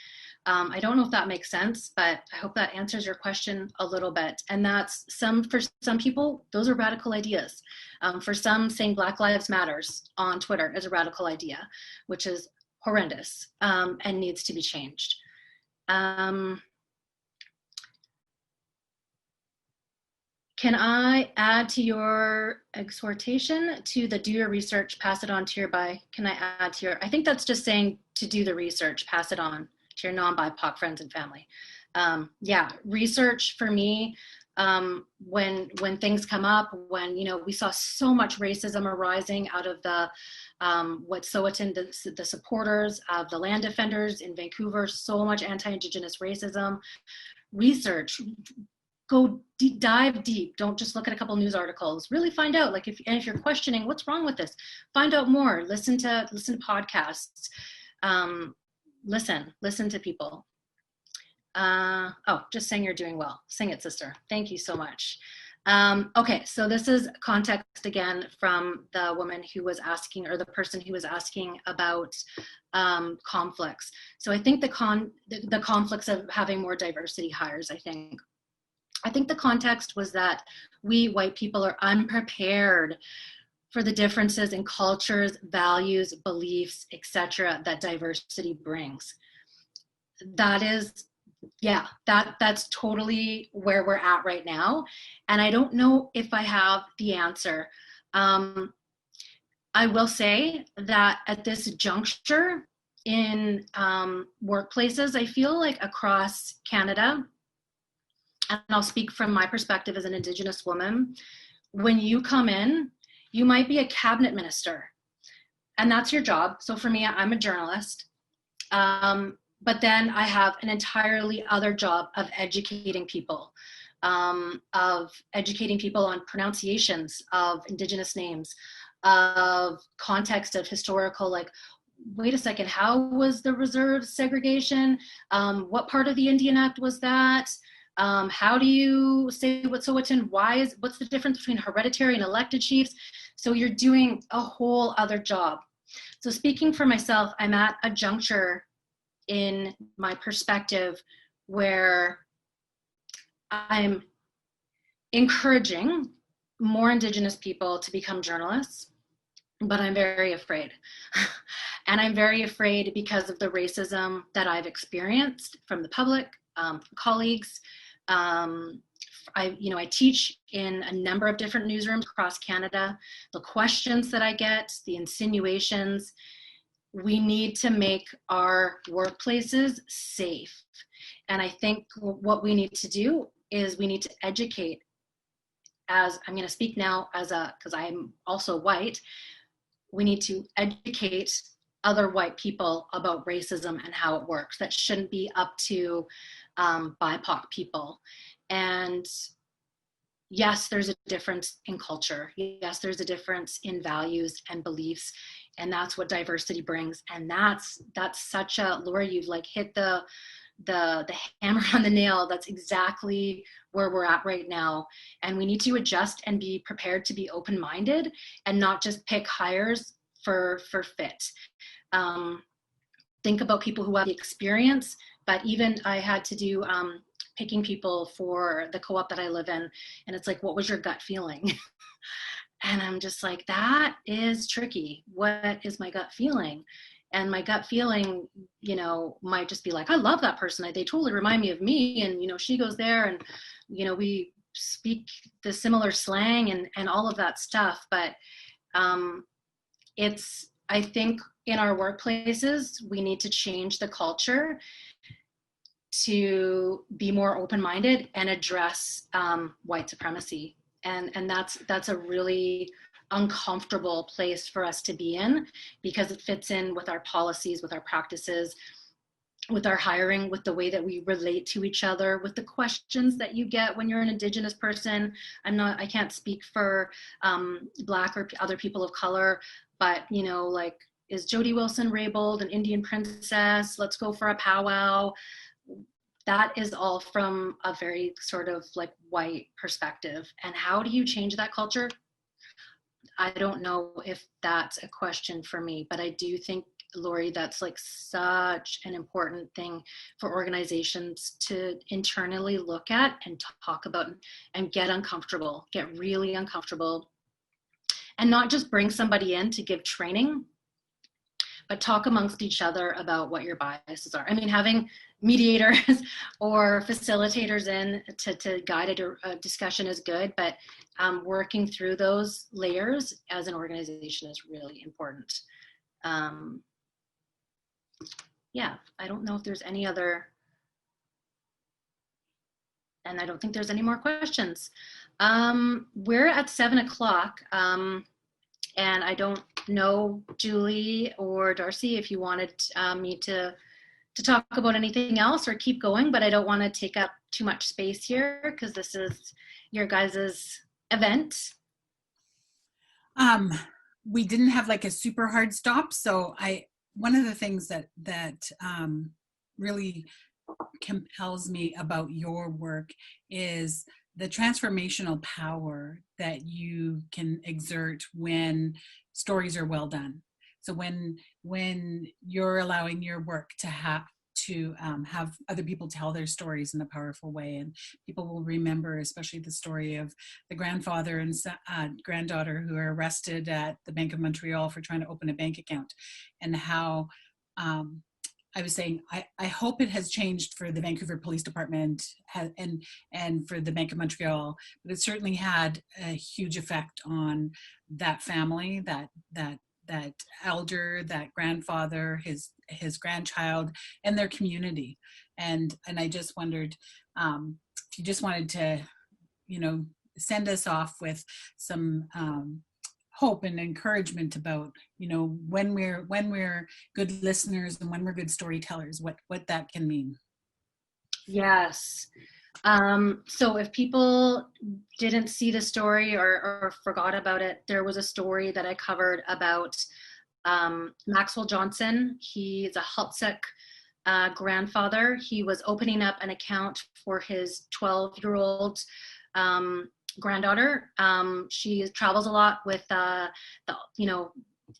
S4: I don't know if that makes sense, but I hope that answers your question a little bit. And that's for some people, those are radical ideas. For some, saying Black Lives Matters on Twitter is a radical idea, which is horrendous and needs to be changed. Can I add to your exhortation to the do your research, pass it on to your can I add to your, I think that's just saying to do the research, pass it on to your non-BIPOC friends and family. Yeah, research for me, when things come up, when, you know, we saw so much racism arising out of the, Wet'suwet'en, the supporters of the land defenders in Vancouver, so much anti-Indigenous racism, research, go deep, dive deep. Don't just look at a couple news articles. Really find out. Like if you're questioning what's wrong with this, find out more. Listen to podcasts. Listen to people. Oh, just saying you're doing well. Sing it, sister. Thank you so much. Okay, so this is context again from the woman who was asking, or the person who was asking about conflicts. So I think the conflicts of having more diversity hires, I think the context was that we white people are unprepared for the differences in cultures, values, beliefs, etc. that diversity brings. That is, yeah, that's totally where we're at right now. And I don't know if I have the answer. I will say that at this juncture in workplaces, I feel like across Canada, and I'll speak from my perspective as an Indigenous woman, when you come in, you might be a cabinet minister, and that's your job. So for me, I'm a journalist, but then I have an entirely other job of educating people on pronunciations of Indigenous names, of context of historical, like, wait a second, how was the reserve segregation? What part of the Indian Act was that? How do you say Wet'suwet'en? What's the difference between hereditary and elected chiefs? So you're doing a whole other job. So speaking for myself, I'm at a juncture in my perspective where I'm encouraging more Indigenous people to become journalists, but I'm very afraid. And I'm very afraid because of the racism that I've experienced from the public, from colleagues. I teach in a number of different newsrooms across Canada. The questions that I get, the insinuations, we need to make our workplaces safe. And I think what we need to do is we need to educate, as I'm going to speak now because I'm also white, we need to educate other white people about racism and how it works. That shouldn't be up to BIPOC people. And yes, there's a difference in culture. Yes, there's a difference in values and beliefs, and that's what diversity brings. And that's such a, Laura, you've like hit the hammer on the nail. That's exactly where we're at right now. And we need to adjust and be prepared to be open-minded and not just pick hires for fit. Think about people who have the experience, but even I had to do picking people for the co-op that I live in, and it's like, what was your gut feeling? And I'm just like, that is tricky. What is my gut feeling? And my gut feeling, might just be like, I love that person. They totally remind me of me. And, she goes there and, we speak the similar slang and all of that stuff. But I think in our workplaces, we need to change the culture to be more open-minded and address white supremacy. And that's a really uncomfortable place for us to be in, because it fits in with our policies, with our practices, with our hiring, with the way that we relate to each other, with the questions that you get when you're an Indigenous person. I can't speak for Black or other people of color, but you know, like, is Jody Wilson-Raybould an Indian princess? Let's go for a powwow. That is all from a very sort of like white perspective. And how do you change that culture? I don't know if that's a question for me, but I do think, Lori, that's like such an important thing for organizations to internally look at and talk about and get uncomfortable, get really uncomfortable, and not just bring somebody in to give training, but talk amongst each other about what your biases are. I mean, having mediators or facilitators in to guide a discussion is good, but working through those layers as an organization is really important. Yeah, I don't know if there's any other, and I don't think there's any more questions. We're at 7 o'clock, and I don't know, Julie or Darcy, if you wanted me to talk about anything else or keep going, but I don't want to take up too much space here because this is your guys's event.
S2: We didn't have like a super hard stop, so one of the things that really compels me about your work is the transformational power that you can exert when stories are well done. So when you're allowing your work to have other people tell their stories in a powerful way, and people will remember, especially the story of the grandfather and granddaughter who are arrested at the Bank of Montreal for trying to open a bank account, and how I was saying, I hope it has changed for the Vancouver Police Department and for the Bank of Montreal, but it certainly had a huge effect on that family, that elder, that grandfather, his grandchild, and their community. And I just wondered if you just wanted to, send us off with some hope and encouragement about, when we're good listeners and when we're good storytellers, what that can mean.
S4: Yes. So if people didn't see the story or forgot about it, there was a story that I covered about Maxwell Johnson. He's a Haltzik grandfather. He was opening up an account for his 12-year-old granddaughter. She travels a lot with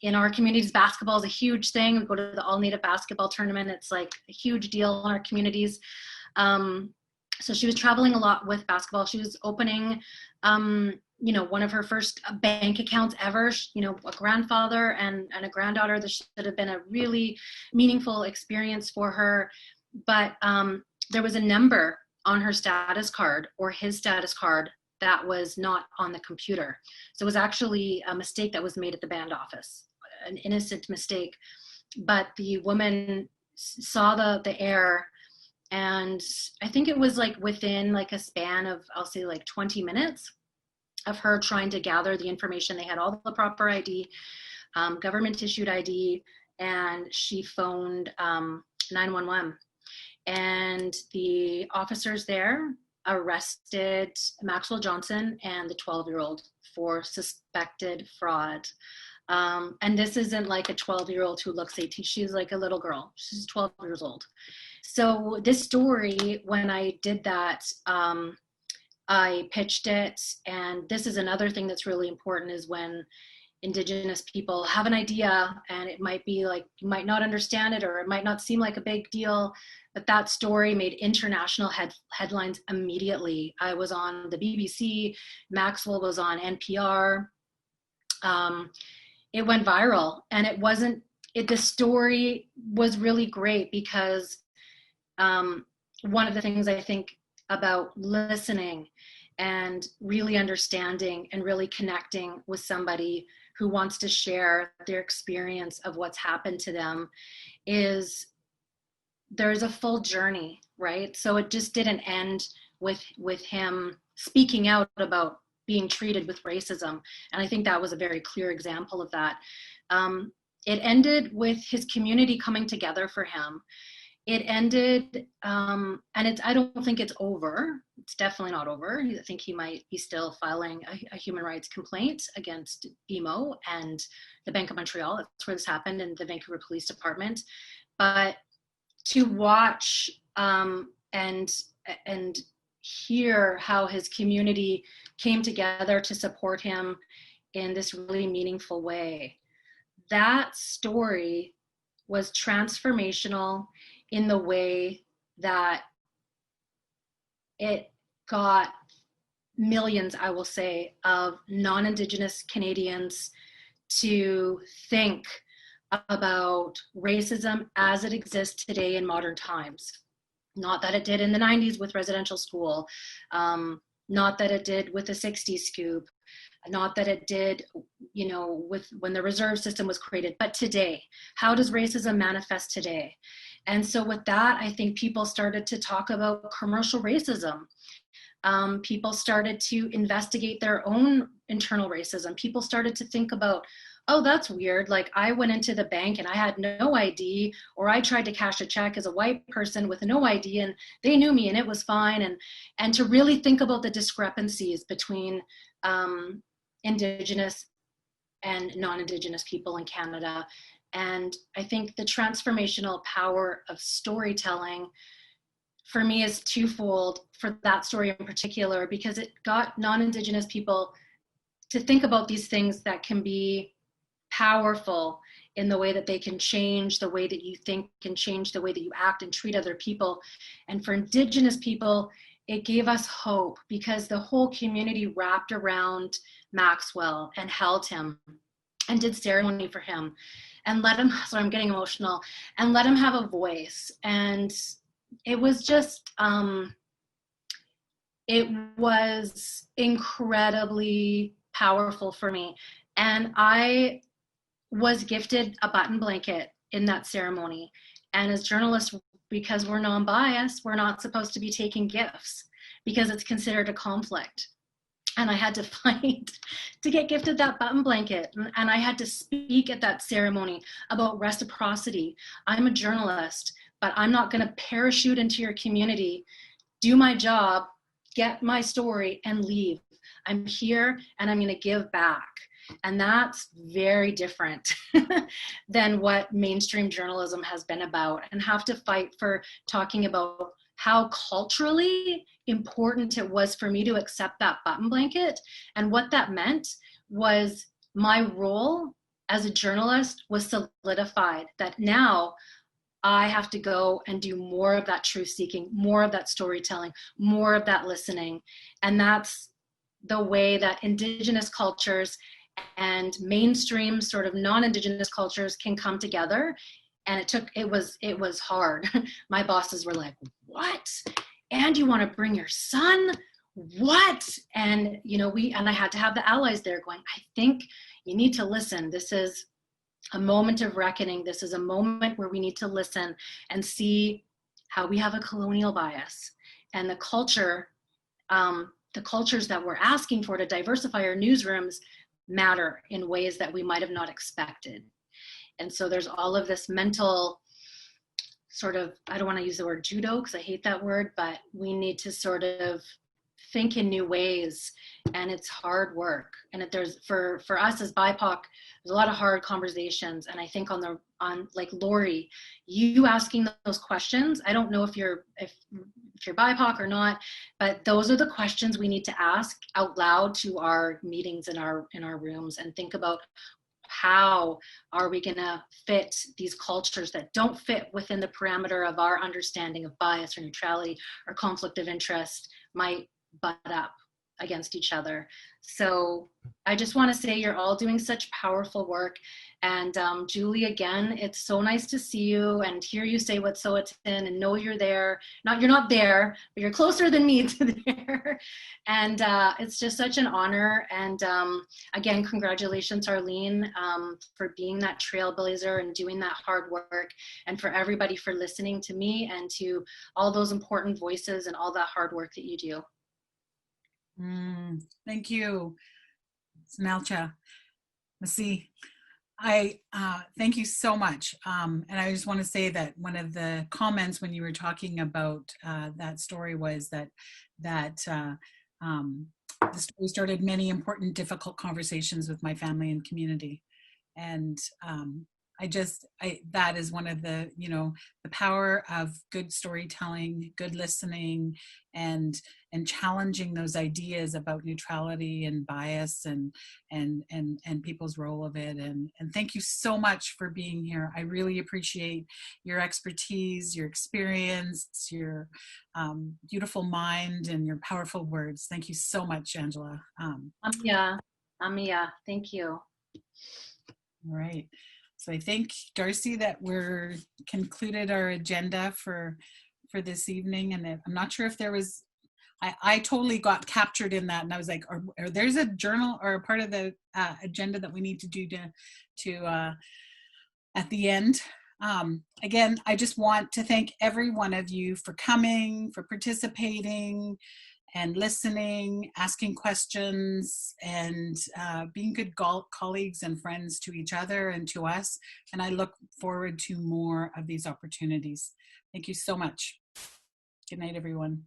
S4: in our communities, basketball is a huge thing. We go to the all-native basketball tournament. It's like a huge deal in our communities. So she was traveling a lot with basketball. She was opening, one of her first bank accounts ever, a grandfather and a granddaughter. This should have been a really meaningful experience for her. But there was a number on her status card or his status card that was not on the computer. So it was actually a mistake that was made at the band office, an innocent mistake. But the woman saw the error, and I think it was like within like a span of, I'll say like 20 minutes of her trying to gather the information. They had all the proper ID, government issued ID, and she phoned 911. And the officers there arrested Maxwell Johnson and the 12-year-old for suspected fraud. And this isn't like a 12-year-old who looks 18. She's like a little girl. She's 12 years old. So this story, when I did that, I pitched it. And this is another thing that's really important, is when Indigenous people have an idea and it might be like, you might not understand it, or it might not seem like a big deal, but that story made international headlines immediately. I was on the BBC, Maxwell was on NPR. It went viral, and the story was really great because one of the things I think about listening and really understanding and really connecting with somebody who wants to share their experience of what's happened to them is there's a full journey, right? So it just didn't end with him speaking out about being treated with racism. And I think that was a very clear example of that. It ended with his community coming together for him. It ended, and I don't think it's over. It's definitely not over. I think he might be still filing a human rights complaint against BMO and the Bank of Montreal. That's where this happened, in the Vancouver Police Department. But to watch and hear how his community came together to support him in this really meaningful way, that story was transformational in the way that it got millions, I will say, of non-Indigenous Canadians to think about racism as it exists today in modern times. Not that it did in the 90s with residential school, not that it did with the 60s scoop, not that it did, you know, with when the reserve system was created, but today, how does racism manifest today? And so with that, I think people started to talk about commercial racism. People started to investigate their own internal racism. People started to think about, oh, that's weird. Like, I went into the bank and I had no ID, or I tried to cash a check as a white person with no ID and they knew me and it was fine. And to really think about the discrepancies between Indigenous and non-Indigenous people in Canada. And I think the transformational power of storytelling for me is twofold for that story in particular, because it got non-Indigenous people to think about these things that can be powerful in the way that they can change the way that you think, can change the way that you act and treat other people. And for Indigenous people, it gave us hope, because the whole community wrapped around Maxwell and held him and did ceremony for him and let him, sorry, I'm getting emotional, and let him have a voice. And it was just, it was incredibly powerful for me. And I was gifted a button blanket in that ceremony. And as journalists, because we're non-biased, we're not supposed to be taking gifts because it's considered a conflict. And I had to fight to get gifted that button blanket. And I had to speak at that ceremony about reciprocity. I'm a journalist, but I'm not going to parachute into your community, do my job, get my story, and leave. I'm here and I'm going to give back. And that's very different than what mainstream journalism has been about, and have to fight for talking about how culturally important it was for me to accept that button blanket. And what that meant was my role as a journalist was solidified, that now I have to go and do more of that truth seeking, more of that storytelling, more of that listening. And that's the way that Indigenous cultures and mainstream sort of non-Indigenous cultures can come together. And it was hard. My bosses were like, what? And you want to bring your son? What? And, you know, I had to have the allies there going, I think you need to listen. This is a moment of reckoning. This is a moment where we need to listen and see how we have a colonial bias, and the cultures that we're asking for to diversify our newsrooms matter in ways that we might have not expected. And so there's all of this mental sort of, I don't want to use the word judo because I hate that word, but we need to sort of think in new ways, and it's hard work. And there's for us as BIPOC, there's a lot of hard conversations. And I think on like Lori, you asking those questions, I don't know if you're BIPOC or not, but those are the questions we need to ask out loud to our meetings in our rooms, and think about how are we going to fit these cultures that don't fit within the parameter of our understanding of bias or neutrality or conflict of interest might butt up against each other. So I just want to say you're all doing such powerful work. And Julie, again, it's so nice to see you and hear you say Wet'suwet'en and know you're there. You're not there, but you're closer than me to there. And it's just such an honor. And again, congratulations, Arlene, for being that trailblazer and doing that hard work, and for everybody for listening to me and to all those important voices and all that hard work that you do.
S2: Thank you, Smelcha. Masi. I thank you so much. And I just want to say that one of the comments when you were talking about that story was that the story started many important, difficult conversations with my family and community. And that is one of the, the power of good storytelling, good listening, and challenging those ideas about neutrality and bias and people's role of it. And thank you so much for being here. I really appreciate your expertise, your experience, your beautiful mind, and your powerful words. Thank you so much, Angela.
S4: Amiya, thank you.
S2: All right. So I think, Darcy, that we're concluded our agenda for this evening. And I'm not sure if there was, I totally got captured in that. And I was like, or there's a journal or a part of the agenda that we need to do to at the end. Again, I just want to thank every one of you for coming, for participating, and listening, asking questions, and being good colleagues and friends to each other and to us. And I look forward to more of these opportunities. Thank you so much. Good night, everyone.